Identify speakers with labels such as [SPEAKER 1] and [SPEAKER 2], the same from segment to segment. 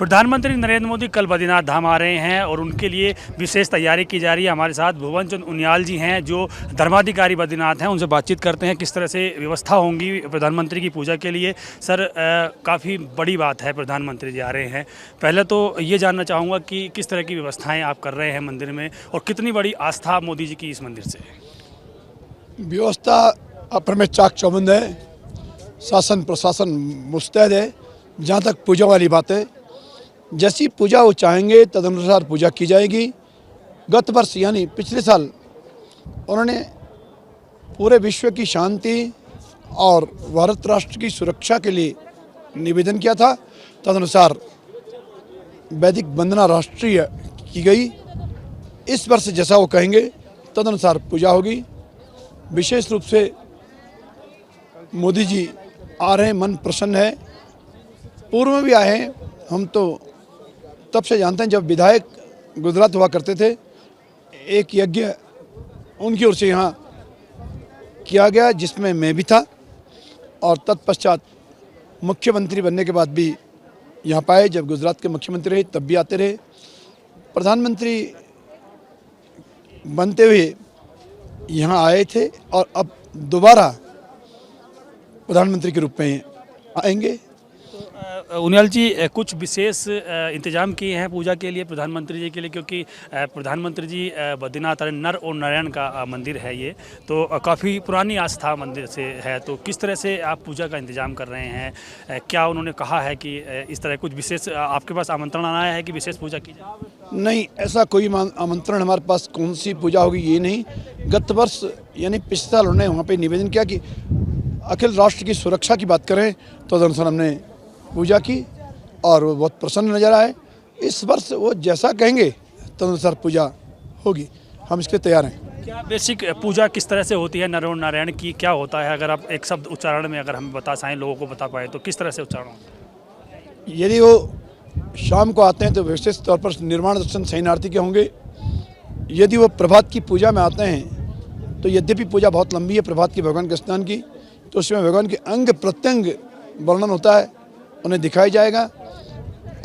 [SPEAKER 1] प्रधानमंत्री नरेंद्र मोदी कल बद्रीनाथ धाम आ रहे हैं और उनके लिए विशेष तैयारी की जा रही है। हमारे साथ भुवन चंद उनियाल जी हैं जो धर्माधिकारी बद्रीनाथ हैं। उनसे बातचीत करते हैं किस तरह से व्यवस्था होंगी प्रधानमंत्री की पूजा के लिए। सर, काफ़ी बड़ी बात है, प्रधानमंत्री जी आ रहे हैं। पहले तो ये जानना चाहूँगा कि किस तरह की व्यवस्थाएँ आप कर रहे हैं मंदिर में और कितनी बड़ी आस्था मोदी जी की इस मंदिर से।
[SPEAKER 2] व्यवस्था अपर में चाक चौबंद है, शासन प्रशासन मुस्तैद है। जहाँ तक पूजा वाली बात है, जैसी पूजा वो चाहेंगे तदनुसार पूजा की जाएगी। गत वर्ष यानी पिछले साल उन्होंने पूरे विश्व की शांति और भारत राष्ट्र की सुरक्षा के लिए निवेदन किया था। तदनुसार वैदिक वंदना राष्ट्रीय की गई। इस वर्ष जैसा वो कहेंगे तदनुसार पूजा होगी। विशेष रूप से मोदी जी आ रहे हैं, मन प्रसन्न है। पूर्व में भी आए हैं, हम तो तब से जानते हैं जब विधायक गुजरात हुआ करते थे। एक यज्ञ उनकी ओर से यहाँ किया गया जिसमें मैं भी था, और तत्पश्चात मुख्यमंत्री बनने के बाद भी यहाँ पाए। जब गुजरात के मुख्यमंत्री रहे तब भी आते रहे। प्रधानमंत्री बनते हुए यहाँ आए थे और अब दोबारा प्रधानमंत्री के रूप में आएंगे।
[SPEAKER 1] उनियाल जी, कुछ विशेष इंतजाम किए हैं पूजा के लिए प्रधानमंत्री जी के लिए, क्योंकि प्रधानमंत्री जी बद्रीनाथ नर और नारायण का मंदिर है ये, तो काफ़ी पुरानी आस्था मंदिर से है। तो किस तरह से आप पूजा का इंतजाम कर रहे हैं? क्या उन्होंने कहा है कि इस तरह कुछ विशेष आपके पास आमंत्रण आया है कि विशेष पूजा की जाए?
[SPEAKER 2] नहीं, ऐसा कोई आमंत्रण हमारे पास कौन सी पूजा होगी ये नहीं। गत वर्ष यानी पिछले साल उन्होंने वहाँ पे निवेदन किया कि अखिल राष्ट्र की सुरक्षा की बात करें, तो तदनुसार हमने पूजा की और वो बहुत प्रसन्न नजर आए। इस वर्ष वो जैसा कहेंगे तदनुसार पूजा होगी, हम इसके तैयार हैं।
[SPEAKER 1] क्या बेसिक पूजा किस तरह से होती है नर और नारायण की? क्या होता है, अगर आप एक शब्द उच्चारण में अगर हमें बता पाएँ, लोगों को बता पाए, तो किस तरह से उच्चारण होता है?
[SPEAKER 2] यदि वो शाम को आते हैं तो विशेष तौर पर निर्माण दर्शन शयन आरती के होंगे। यदि वो प्रभात की पूजा में आते हैं तो यद्यपि पूजा बहुत लंबी है प्रभात की भगवान के स्नान की, तो उसमें भगवान के अंग प्रत्यंग वर्णन होता है, उन्हें दिखाया जाएगा।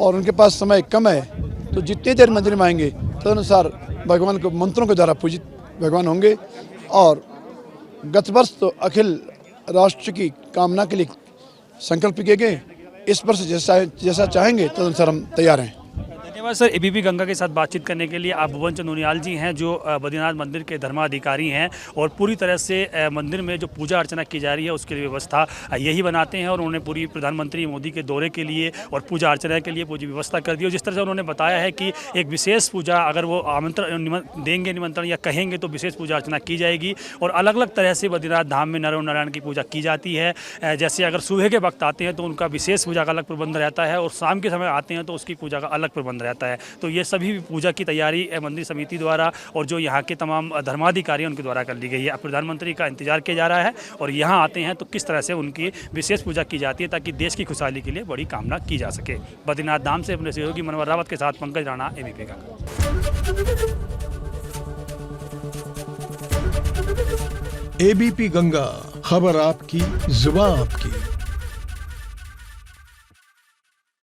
[SPEAKER 2] और उनके पास समय कम है तो जितनी देर मंदिर में आएंगे तदनुसार भगवान को मंत्रों के द्वारा पूजित भगवान होंगे। और गत वर्ष तो अखिल राष्ट्र की कामना के लिए संकल्प किए गए। इस वर्ष जैसा चाहेंगे तदनुसार हम तैयार हैं।
[SPEAKER 1] धन्यवाद सर। एबीपी गंगा के साथ बातचीत करने के लिए। आप भुवन चंद उनियाल जी हैं जो बद्रीनाथ मंदिर के धर्माधिकारी हैं और पूरी तरह से मंदिर में जो पूजा अर्चना की जा रही है उसके लिए व्यवस्था यही बनाते हैं। और उन्होंने पूरी प्रधानमंत्री मोदी के दौरे के लिए और पूजा अर्चना के लिए पूरी व्यवस्था कर दी। और जिस तरह से उन्होंने बताया है कि एक विशेष पूजा अगर वो आमंत्रण देंगे, निमंत्रण या कहेंगे, तो विशेष पूजा अर्चना की जाएगी। और अलग अलग तरह से बद्रीनाथ धाम में नर और नारायण की पूजा की जाती है। जैसे अगर सुबह के वक्त आते हैं तो उनका विशेष पूजा का अलग प्रबंध रहता है, और शाम के समय आते हैं तो उसकी पूजा का अलग प्रबंध रहता है। तो ये सभी पूजा की तैयारी मंदिर समिति द्वारा और जो यहाँ के तमाम धर्माधिकारी हैं उनके द्वारा कर ली गई है। अब प्रधानमंत्री का इंतजार किया जा रहा है और यहाँ आते हैं तो किस तरह से उनकी विशेष पूजा की जाती है ताकि देश की खुशहाली के लिए बड़ी कामना की जा सके। बद्रीनाथ धाम से अपने सहयोगी मनोहर रावत के साथ पंकज राणा, एबीपी गंगा।
[SPEAKER 3] एबीपी गंगा, खबर आपकी, जुबान आपकी।